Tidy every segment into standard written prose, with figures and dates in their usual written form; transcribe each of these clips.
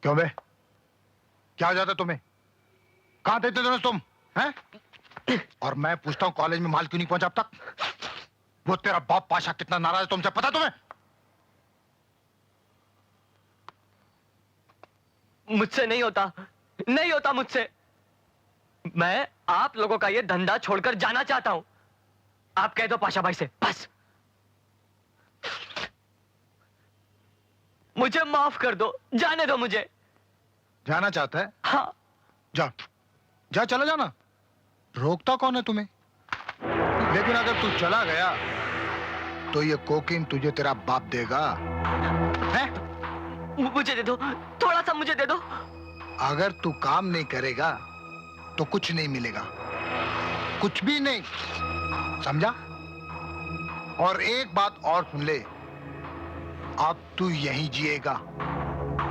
क्यों बे? क्या हो जाता तुम्हें? कहां थे दोनों तुम? हैं? और मैं पूछता हूँ कॉलेज में माल क्यों नहीं पहुंचा अब तक? वो तेरा बाप पाशा कितना नाराज है तुमसे पता तुम्हें? मुझसे नहीं होता, नहीं होता मुझसे। मैं आप लोगों का ये धंधा छोड़कर जाना चाहता हूं। आप कह दो पाशा भाई से, बस। मुझे माफ कर दो, जाने दो मुझे। जाना चाहता है? हाँ। जा, जा चला जाना। रोकता कौन है तुम्हें? लेकिन अगर तू चला गया तो ये कोकीन तुझे तेरा बाप देगा। हैं? मुझे दे दो, थोड़ा सा मुझे दे दो। अगर तू काम नहीं करेगा तो कुछ नहीं मिलेगा, कुछ भी नहीं, समझा? और एक बात और सुन ले, अब तू यहीं जिएगा,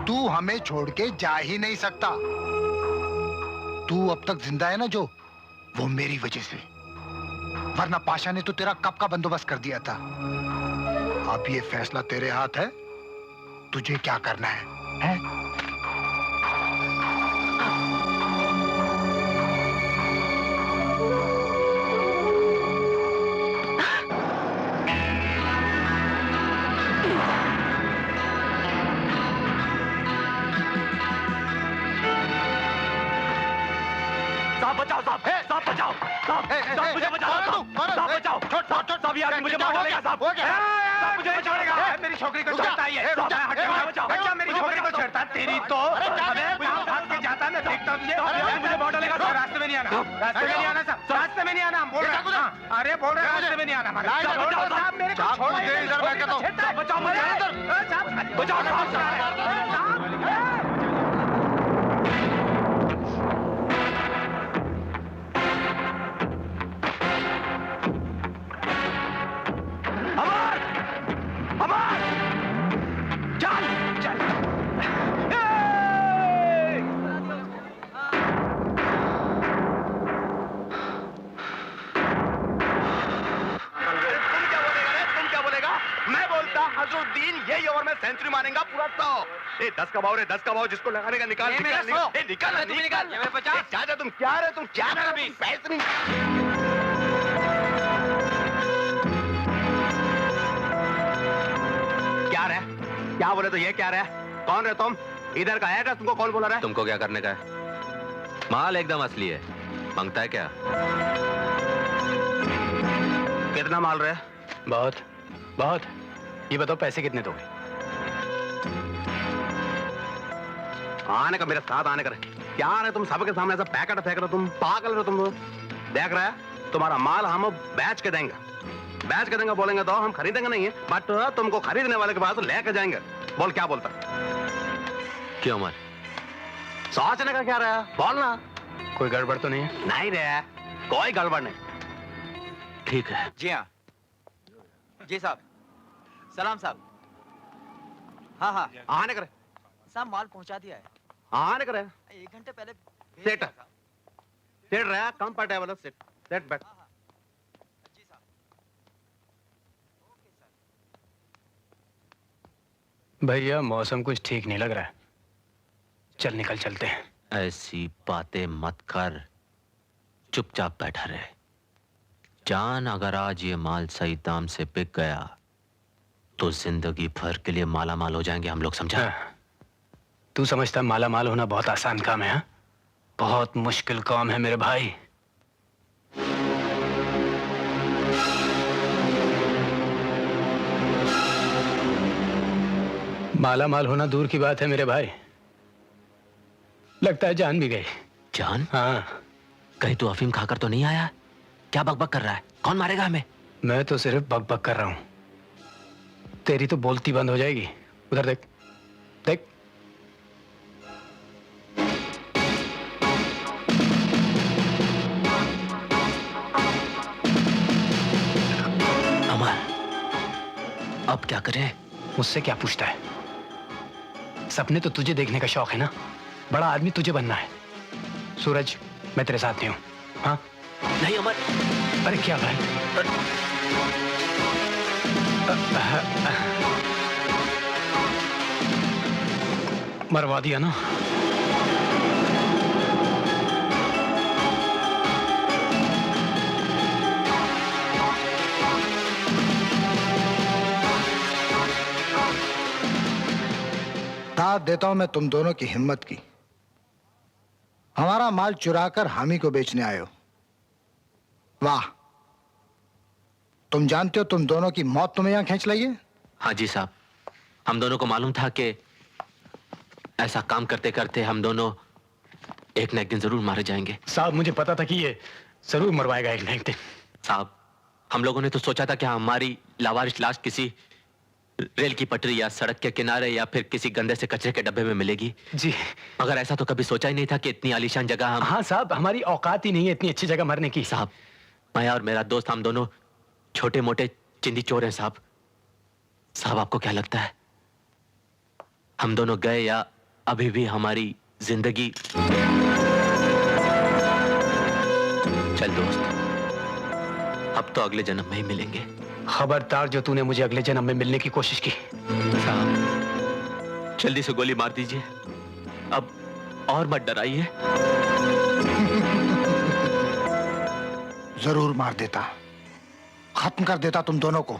तू हमें छोड़ के जा ही नहीं सकता। तू अब तक जिंदा है ना जो, वो मेरी वजह से, वरना पाशा ने तो तेरा कब का बंदोबस्त कर दिया था। अब ये फैसला तेरे हाथ है, तुझे क्या करना है? बचाओ साहब, साहब बचाओ, साहब मुझे बचाओ, साहब बचाओ, साहब यार मुझे मार डालेगा साहब, साहब मुझे छोड़ेगा, मेरी छोकरी को छेड़ता है ये, बचाओ, बच्चा मेरी छोकरी को छेड़ता है, तेरी तो, अबे भाग के जाता है, मैं देखता हूँ तुझे, मुझे मार डालेगा साहब, रास्ते में नहीं आना, रास्ते में नहीं आना साहब, रास्ते में नहीं आना, हम बोल रहे हैं, अरे बोल रहे हैं रास्ते में नहीं आना, बचाओ साहब मेरे को छोड़ो, इधर बैठ के तो, बचाओ मुझे, बचाओ साहब। यही ओवर में सेंचुरी मारेगा पूरा 100। 10 का भाव रे, 10 का भाव, जिसको लगाने का निकाल निकाल निकाल। चाचा तुम क्या रहे, तुम क्या रहे अभी? पैसे नहीं। क्या रहे? क्या बोले तो ये क्या रहे? कौन रहे तुम? इधर का एड्रेस तुमको कौन बोला रहा है? तुमको क्या करने का है? माल एकदम असली है, मांगता है क्या? कितना माल रहे? बहुत बहुत। ये बताओ पैसे कितने दोगे? आने का, मेरे साथ आने का। क्या रहे तुम सबके सामने ऐसा पैकेट फेंक रहे हो? तुम पागल रहे हो तुम? देख रहे हैं तुम्हारा माल हम बेच के देंगे, बेच के देंगे बोलेंगे तो हम खरीदेंगे नहीं, बट तुमको खरीदने वाले के पास लेके जाएंगे। बोल क्या बोलता? क्यों मत? सोचने का क्या रहा? बोलना। कोई गड़बड़ तो नहीं है? नहीं रे, कोई गड़बड़ नहीं। ठीक है। जी हाँ जी साहब, सलाम साहब। हाँ हाँ आने करे साहब, माल पहुंचा दिया है। आने करे 1 घंटे पहले सेट सेट रहा, कंफर्टेबल सेट सेट बैठ। जी साहब, ओके सर। भैया मौसम कुछ ठीक नहीं लग रहा है, चल निकल चलते हैं। ऐसी बातें मत कर, चुपचाप बैठा रहे। जान, अगर आज ये माल सही दाम से बिक गया तो जिंदगी भर के लिए माला माल हो जाएंगे हम लोग, समझा? तू समझता है माला माल होना बहुत आसान काम है? बहुत मुश्किल काम है मेरे भाई। माला माल होना दूर की बात है मेरे भाई, लगता है जान भी गई। जान? हाँ। कहीं तू अफीम खाकर तो नहीं आया? क्या बकबक कर रहा है? कौन मारेगा हमें? मैं तो सिर्फ बकबक कर रहा हूं, तेरी तो बोलती बंद हो जाएगी। उधर देख देख। अमर, अब क्या करें? मुझसे क्या पूछता है? सपने तो तुझे देखने का शौक है ना, बड़ा आदमी तुझे बनना है। सूरज, मैं तेरे साथ नहीं हूं। हाँ? नहीं अमर। अरे क्या भाई? मरवा दिया ना। दाद देता हूं मैं तुम दोनों की हिम्मत की। हमारा माल चुराकर हामी को बेचने आए हो। वाह, तुम जानते हो तुम दोनों की मौत तुम्हें यहां खींच लाई है। हाँ जी साहब, हम दोनों को मालूम था कि ऐसा काम करते करते हम दोनों एक न एक दिन जरूर मारे जाएंगे। साहब मुझे पता था कि ये जरूर मरवाएगा एक न एक दिन। साहब, हम लोगों ने तो सोचा था कि हमारी लावारिश लाश किसी रेल की पटरी या सड़क के किनारे या फिर किसी गंदे से कचरे के डब्बे में मिलेगी। जी। मगर ऐसा तो कभी सोचा ही नहीं था कि इतनी आलीशान जगह हम। हाँ साहब, हमारी औकात ही नहीं है इतनी अच्छी जगह मरने की। साहब, मैं और मेरा दोस्त हम दोनों छोटे मोटे चिंदी चोर हैं साहब। साहब, आपको क्या लगता है हम दोनों गए या अभी भी हमारी जिंदगी। चल दोस्त, अब तो अगले जन्म में ही मिलेंगे। खबरदार जो तूने मुझे अगले जन्म में मिलने की कोशिश की। साहब, जल्दी से गोली मार दीजिए, अब और मत डराइए। जरूर मार देता, खत्म कर देता तुम दोनों को,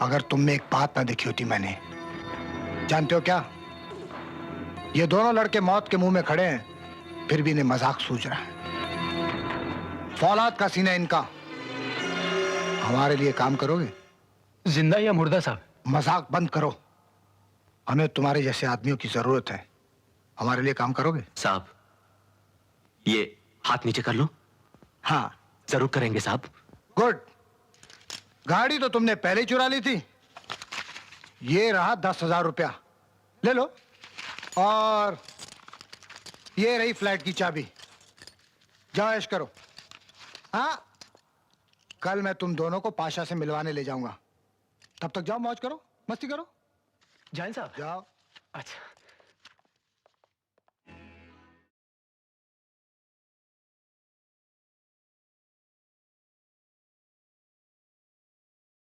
अगर तुम में एक बात ना देखी होती मैंने। जानते हो क्या, ये दोनों लड़के मौत के मुंह में खड़े हैं, फिर भी इन्हें मजाक सूझ रहा है। फौलाद का सीना इनका। हमारे लिए काम करोगे? जिंदा या मुर्दा साहब? मजाक बंद करो, हमें तुम्हारे जैसे आदमियों की जरूरत है। हमारे लिए काम करोगे? साहब, ये हाथ नीचे कर लो। हाँ जरूर करेंगे साहब। गुड। गाड़ी तो तुमने पहले ही चुरा ली थी। ये रहा 10,000 रुपया, ले लो। और ये रही फ्लैट की चाबी, जाओ ऐश करो। हाँ, कल मैं तुम दोनों को पाशा से मिलवाने ले जाऊंगा। तब तक जाओ, मौज करो, मस्ती करो। जाएं साहब? जाओ। अच्छा।